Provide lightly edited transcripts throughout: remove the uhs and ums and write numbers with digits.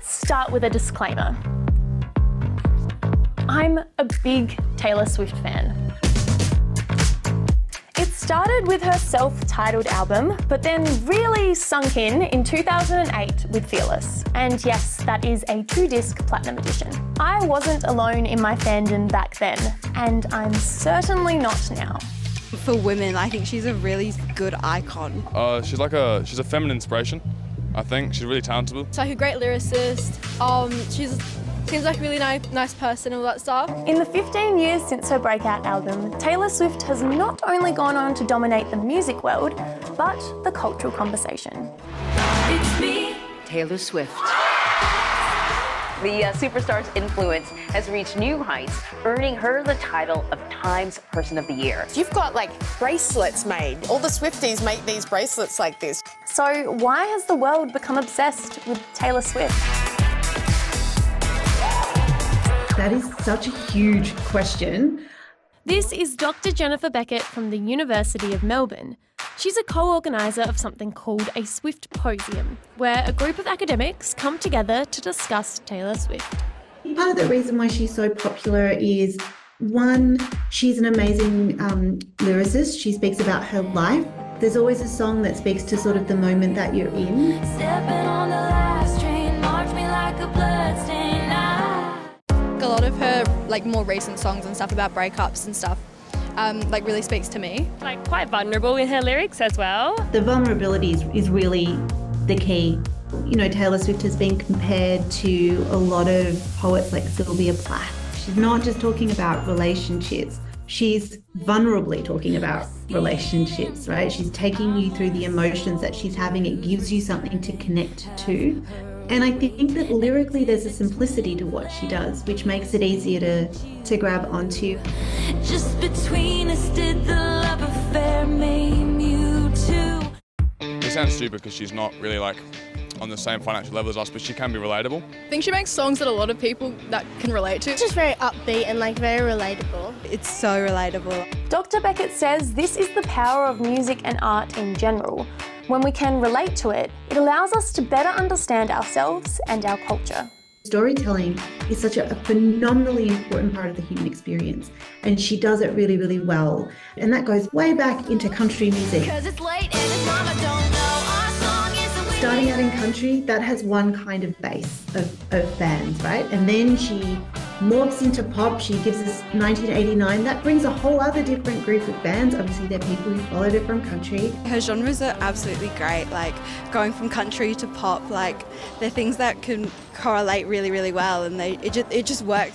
Let's start with a disclaimer. I'm a big Taylor Swift fan. It started with her self-titled album, but then really sunk in 2008 with Fearless. And yes, that is a 2-disc platinum edition. I wasn't alone in my fandom back then, and I'm certainly not now. For women, I think she's a really good icon. She's a feminine inspiration, I think. She's really talented. She's like a great lyricist. Seems like a really nice person and all that stuff. In the 15 years since her breakout album, Taylor Swift has not only gone on to dominate the music world, but the cultural conversation. It's me, Taylor Swift. The superstar's influence has reached new heights, earning her the title of Time's Person of the Year. You've got like bracelets made. All the Swifties make these bracelets like this. So why has the world become obsessed with Taylor Swift? That is such a huge question. This is Dr. Jennifer Beckett from the University of Melbourne. She's a co-organiser of something called a Swiftposium, where a group of academics come together to discuss Taylor Swift. Part of the reason why she's so popular is, one, she's an amazing lyricist. She speaks about her life. There's always a song that speaks to sort of the moment that you're in. Stepping on the last train, march me like a bloodstain. A lot of her more recent songs and stuff about breakups and stuff really speaks to me. Quite vulnerable in her lyrics as well. The vulnerability is really the key. You know, Taylor Swift has been compared to a lot of poets like Sylvia Plath. She's not just talking about relationships. She's vulnerably talking about relationships, right? She's taking you through the emotions that she's having. It gives you something to connect to. And I think that lyrically there's a simplicity to what she does, which makes it easier to grab onto. Just between us did the love affair maim you too. It sounds stupid because she's not really on the same financial level as us, but she can be relatable. I think she makes songs that a lot of people that can relate to. It's just very upbeat and very relatable. It's so relatable. Dr. Beckett says this is the power of music and art in general. When we can relate to it, it allows us to better understand ourselves and our culture. Storytelling is such a phenomenally important part of the human experience, and she does it really, really well. And that goes way back into country music. It's late and his mama don't know our song is a Starting out in country, that has one kind of base of fans, right? And then she morphs into pop. She gives us 1989. That brings a whole other different group of fans. Obviously, they're people who followed it from country. Her genres are absolutely great, going from country to pop, they're things that can correlate really, really well, and it just works.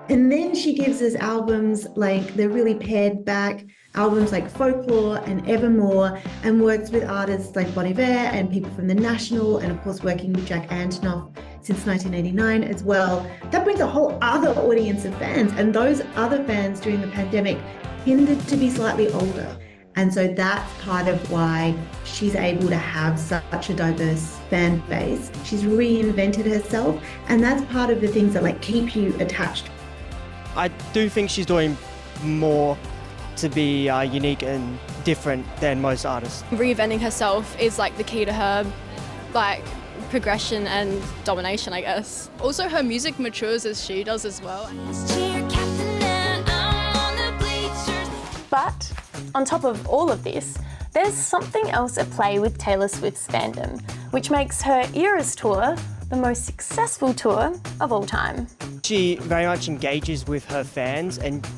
And then she gives us albums they're really pared back, albums like Folklore and Evermore, and works with artists like Bon Iver and people from The National, and of course working with Jack Antonoff since 1989 as well. That brings a whole other audience of fans, and those other fans during the pandemic tended to be slightly older. And so that's part of why she's able to have such a diverse fan base. She's reinvented herself, and that's part of the things that keep you attached. I do think she's doing more to be unique and different than most artists. Reinventing herself is the key to her progression and domination, I guess. Also, her music matures as she does as well. But on top of all of this, there's something else at play with Taylor Swift's fandom, which makes her Eras tour the most successful tour of all time. She very much engages with her fans and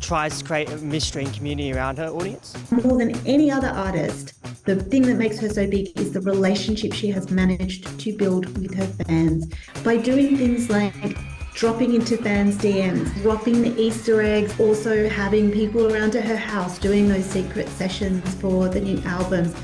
tries to create a mystery and community around her audience. More than any other artist, the thing that makes her so big is the relationship she has managed to build with her fans by doing things like dropping into fans' DMs, dropping the Easter eggs, also having people around at her house doing those secret sessions for the new albums.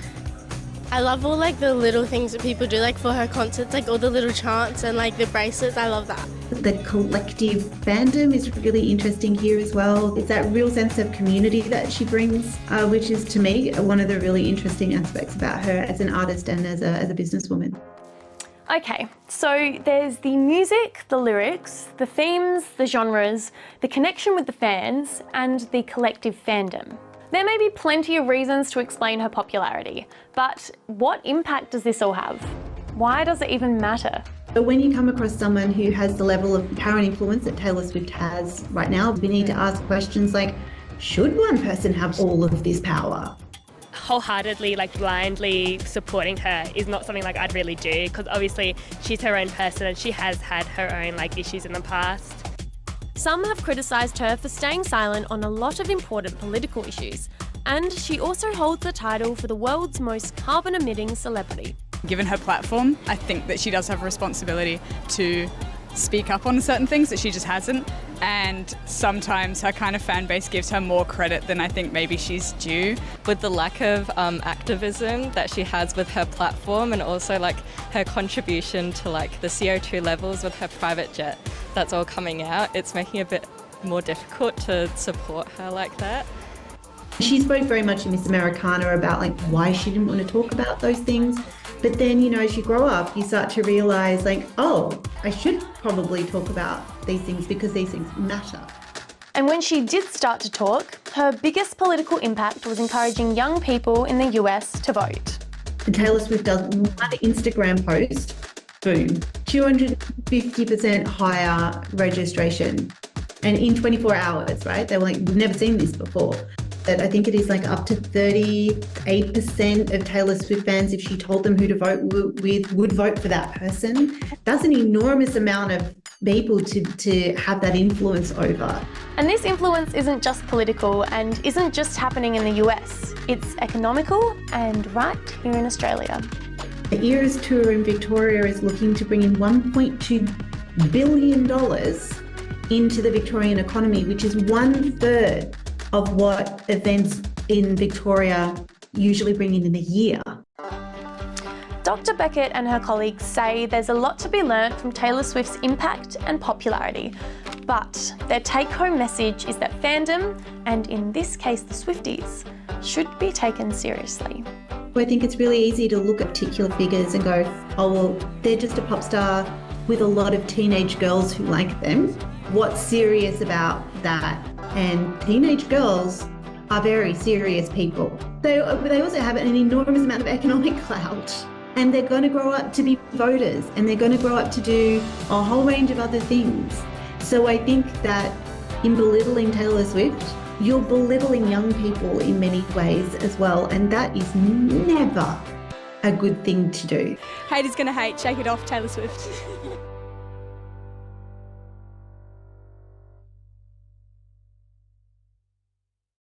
I love all the little things that people do for her concerts, all the little chants and the bracelets. I love that. The collective fandom is really interesting here as well. It's that real sense of community that she brings, which is to me one of the really interesting aspects about her as an artist and as a businesswoman. Okay, so there's the music, the lyrics, the themes, the genres, the connection with the fans, and the collective fandom. There may be plenty of reasons to explain her popularity, but what impact does this all have? Why does it even matter? But when you come across someone who has the level of power and influence that Taylor Swift has right now, we need to ask questions like, should one person have all of this power? Wholeheartedly, like blindly supporting her is not something like I'd really do, because obviously she's her own person and she has had her own like issues in the past. Some have criticised her for staying silent on a lot of important political issues, and she also holds the title for the world's most carbon-emitting celebrity. Given her platform, I think that she does have a responsibility to speak up on certain things that she just hasn't, and sometimes her kind of fan base gives her more credit than I think maybe she's due. With the lack of activism that she has with her platform, and also like her contribution to like the CO2 levels with her private jet, that's all coming out, it's making it a bit more difficult to support her like that. She spoke very much in Miss Americana about like why she didn't want to talk about those things. But then, you know, as you grow up, you start to realise like, oh, I should probably talk about these things because these things matter. And when she did start to talk, her biggest political impact was encouraging young people in the US to vote. And Taylor Swift does one Instagram post, boom, 250% higher registration. And in 24 hours, right? They were like, we've never seen this before. But I think it is like up to 38% of Taylor Swift fans, if she told them who to vote with, would vote for that person. That's an enormous amount of people to have that influence over. And this influence isn't just political and isn't just happening in the US. It's economical and right here in Australia. The Eras Tour in Victoria is looking to bring in $1.2 billion into the Victorian economy, which is 1/3 of what events in Victoria usually bring in a year. Dr. Beckett and her colleagues say there's a lot to be learnt from Taylor Swift's impact and popularity, but their take-home message is that fandom, and in this case the Swifties, should be taken seriously. I think it's really easy to look at particular figures and go, oh well, they're just a pop star with a lot of teenage girls who like them. What's serious about that? And teenage girls are very serious people. They also have an enormous amount of economic clout, and they're going to grow up to be voters, and they're going to grow up to do a whole range of other things. So I think that in belittling Taylor Swift, you're belittling young people in many ways as well, and that is never a good thing to do. Haters gonna hate, shake it off, Taylor Swift.